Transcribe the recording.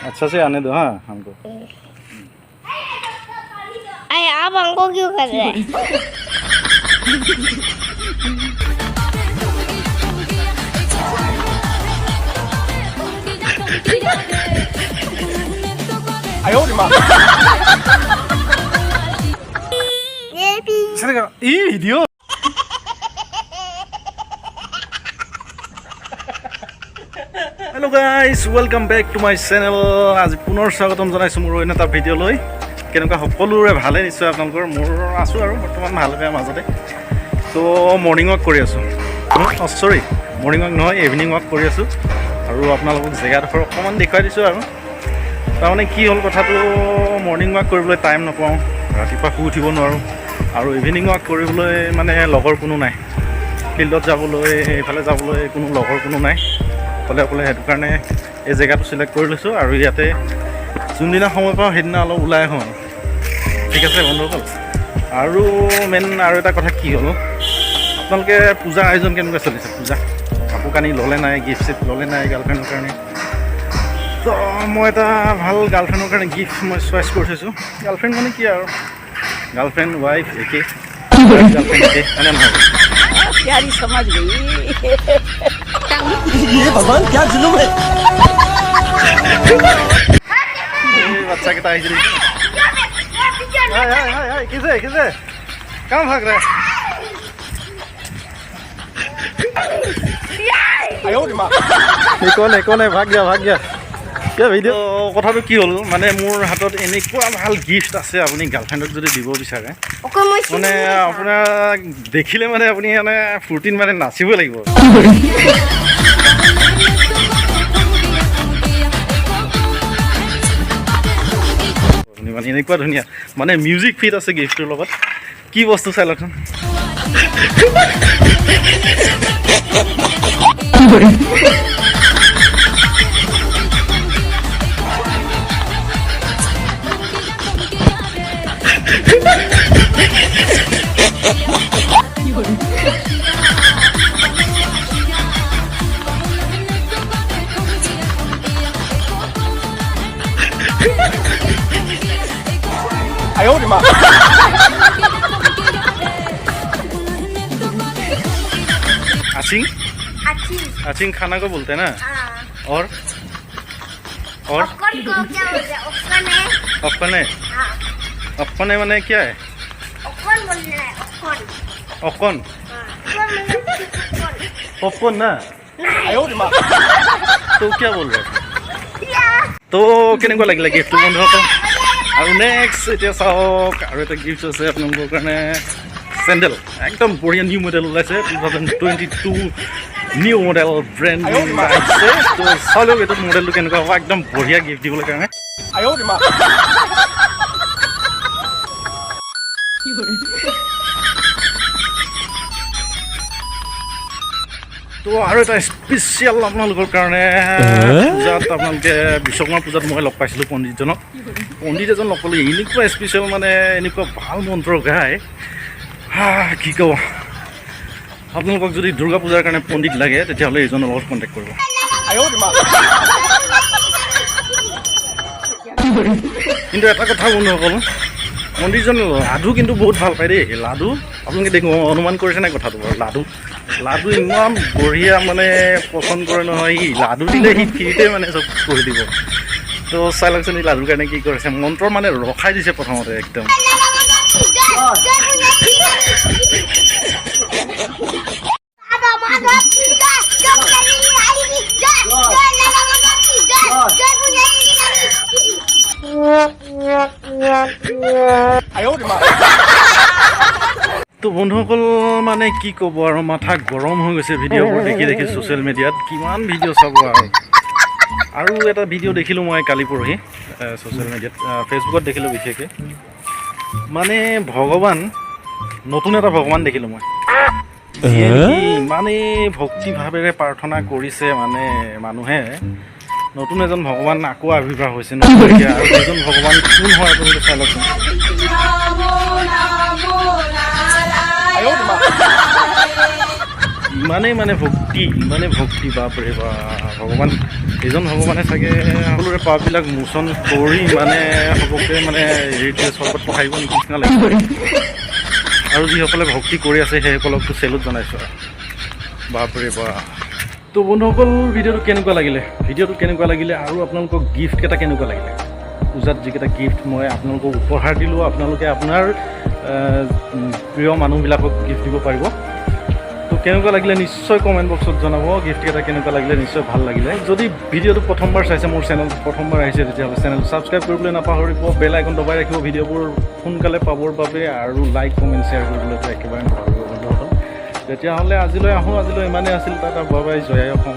अच्छा से आने दो हाँ हमको। अरे आप हमको क्यों कर रहे हैं? आयो रे माँ। ये video hello guys welcome back to my channel. आज पुनर स्वागतम जानाइছো মোৰ অন্য এটা ভিডিঅ' লৈ। কেনেকুৱা সকলোৰে ভালে নিশ্চয় আপোনালোকৰ। মোৰ আছো আৰু বৰ্তমান ভাল বেয়া মাজতে। তো মৰ্নিং ৱাক কৰি আছো। সৰি মৰ্নিং ৱাক নহয় ইভিনিং ৱাক কৰি আছো আৰু আপোনালোকক জেগাডোখৰ অকণমান দেখুৱাই দিছোঁ আৰু তাৰমানে কি হ'ল কথাটো মৰ্নিং ৱাক কৰিবলৈ টাইম নাপাওঁ, ৰাতিপুৱা শুই উঠিব নোৱাৰোঁ আৰু ইভিনিং ৱাক কৰিবলৈ মানে লগৰ কোনো নাই, ফিল্ডত যাবলৈ এইফালে যাবলৈ কোনো লগৰ কোনো নাই অকলে অকলে। সেইটো কাৰণে এই জেগাটো চিলেক্ট কৰি লৈছোঁ আৰু ইয়াতে যোনদিনা সময় পাওঁ সেইদিনা অলপ ওলাই আহোঁ। ঠিক আছে বন্ধুসকল। আৰু মেইন আৰু এটা কথা কি হ'ল, আপোনালোকে পূজাৰ আয়োজন কেনেকুৱা চলিছে? পূজা কাপোৰ কানি ল'লে নাই, গিফ্ট চিফ্ট ল'লে নাই গাৰ্লফ্ৰেণ্ডৰ কাৰণে? তো মই এটা ভাল গাৰ্লফ্ৰেণ্ডৰ কাৰণে গিফ্ট মই চইচ কৰি থৈছোঁ। গাৰ্লফ্ৰেণ্ড মানে কি আৰু গাৰ্লফ্ৰেণ্ড ৱাইফ একে, গাৰ্লফ্ৰেণ্ড একে হয়নে নহয়? प्यारी समझ गई। ये भगवान क्या जुलूम है। बच्चा कितना आई जरी हाय हाय हाय हाय किसे किसे कहाँ भाग रहा है? आयो रे माँ। कौन है भाग गया क्या ভিডিঅ' কথাটো কি হ'ল মানে মোৰ হাতত এনেকুৱা ভাল গিফ্ট আছে, আপুনি গাৰ্লফ্ৰেণ্ডক যদি দিব বিচাৰে মানে আপোনাক দেখিলে মানে আপুনি মানে ফূৰ্তিত মানে নাচিবই লাগিব। মানে এনেকুৱা ধুনীয়া মানে মিউজিক ফিট আছে গিফ্টটোৰ লগত। কি বস্তু চাই লওকচোন। आयो रे माँ। आचिंग खाना को बोलते हैं ना। और अक्कन को क्या बोलते हैं? अक्कन है। अक्कन है? हाँ। अक्कन है माने क्या है? अक्कन बोलना है। अक्कन। अक्कन पॉपकॉर्न ना। आयो रे माँ। तो क्या बोल रहे? तो কেনেকুৱা লাগিলে গিফ্টটো বন্ধুসকল? আৰু নেক্সট এতিয়া চাওক আৰু এটা গিফ্ট আছে আপোনালোকৰ কাৰণে। চেণ্ডেল একদম বঢ়িয়া নিউ মডেল ওলাইছে, 2022 নিউ মডেল ব্ৰেণ্ড আহিছে। তো চাই লওক এইটো মডেলটো কেনেকুৱা হ'ব, একদম বঢ়িয়া গিফ্ট দিবলৈ কাৰণে। आयो रे माँ। তো আৰু এটা স্পেচিয়েল আপোনালোকৰ কাৰণে পূজাত আপোনালোকে বিশ্বকৰ্মা পূজাত মই লগ পাইছিলোঁ পণ্ডিতজনক। পণ্ডিত এজন লগ পালোঁ, এনেকুৱা স্পেচিয়েল মানে এনেকুৱা ভাল মন্ত্ৰ গায় কি ক'ব। আপোনালোকক যদি দুৰ্গা পূজাৰ কাৰণে পণ্ডিত লাগে তেতিয়াহ'লে এইজনৰ লগত কণ্টেক্ট কৰিব। आयो रे माँ। কিন্তু এটা কথা বন্ধুসকল, পণ্ডিতজনে লাডু কিন্তু বহুত ভাল পায় দেই। লাডু আপোনালোকে দেখো অনুমান কৰিছে নাই কথাটো বাৰু। লাডু ইমান বঢ়িয়া মানে পচন্দ কৰে নহয়, সি লাডু দিলে সি ফ্ৰীতে মানে চব কৰি দিব। তো চাই লওকচোন এই লাডুৰ কাৰণে কি কৰিছে, মন্ত্ৰ মানে ৰখাই দিছে প্ৰথমতে একদম। आयो रे माँ। তো বন্ধুসকল মানে কি ক'ব আৰু মাথা গৰম হৈ গৈছে ভিডিঅ'বোৰ দেখি ছ'চিয়েল মিডিয়াত কিমান ভিডিঅ' চাব আৰু এটা ভিডিঅ' দেখিলোঁ মই কালি পৰহি ছ'চিয়েল মিডিয়াত, ফেচবুকত দেখিলোঁ বিশেষকৈ। মানে ভগৱান নতুন এটা ভগৱান দেখিলোঁ মই, ইমানেই ভক্তিভাৱেৰে প্ৰাৰ্থনা কৰিছে মানে মানুহে। নতুন এজন ভগৱান আকৌ আৱিৰ্ভাৱ হৈছে নতুনকৈ। আৰু এজন ভগৱান কোন হয় আপোনালোকে চাই লওকচোন। ইমানেই মানে ভক্তি বাপৰে বা ভগৱান এইজন ভগৱানে চাগে সকলোৰে পাপবিলাক মোচন কৰি মানে সবকে মানে হেৰিত স্বৰ্গত পঠাইব নিচিনা লাগিছে আৰু যিসকলে ভক্তি কৰি আছে সেইসকলকতো চেলুট জনাইছোঁ আৰু বাপৰে বাপ তো বন্ধুসকল ভিডিঅ'টো কেনেকুৱা লাগিলে আৰু আপোনালোকক গিফ্টকেইটা কেনেকুৱা লাগিলে পূজাত যিকেইটা গিফ্ট মই আপোনালোকক উপহাৰ দিলোঁ আপোনালোকে আপোনাৰ প্ৰিয় মানুহবিলাকক গিফ্ট দিব পাৰিব তো কেনেকুৱা লাগিলে নিশ্চয় কমেণ্ট বক্সত জনাব গিফ্টকেইটা কেনেকুৱা লাগিলে নিশ্চয় ভাল লাগিলে যদি ভিডিঅ'টো প্ৰথমবাৰ চাইছে মোৰ চেনেল প্ৰথমবাৰ আহিছে তেতিয়াহ'লে চেনেল ছাবস্ক্ৰাইব কৰিবলৈ নাপাহৰিব বেল আইকন দবাই ৰাখিব ভিডিঅ'বোৰ সোনকালে পাবৰ বাবে আৰু লাইক কমেণ্ট শ্বেয়াৰ কৰিবলৈতো একেবাৰে নাপাহৰিব বন্ধুসকল তেতিয়াহ'লে আজিলৈ ইমানেই আছিল তাত বাই বাই জয় অসম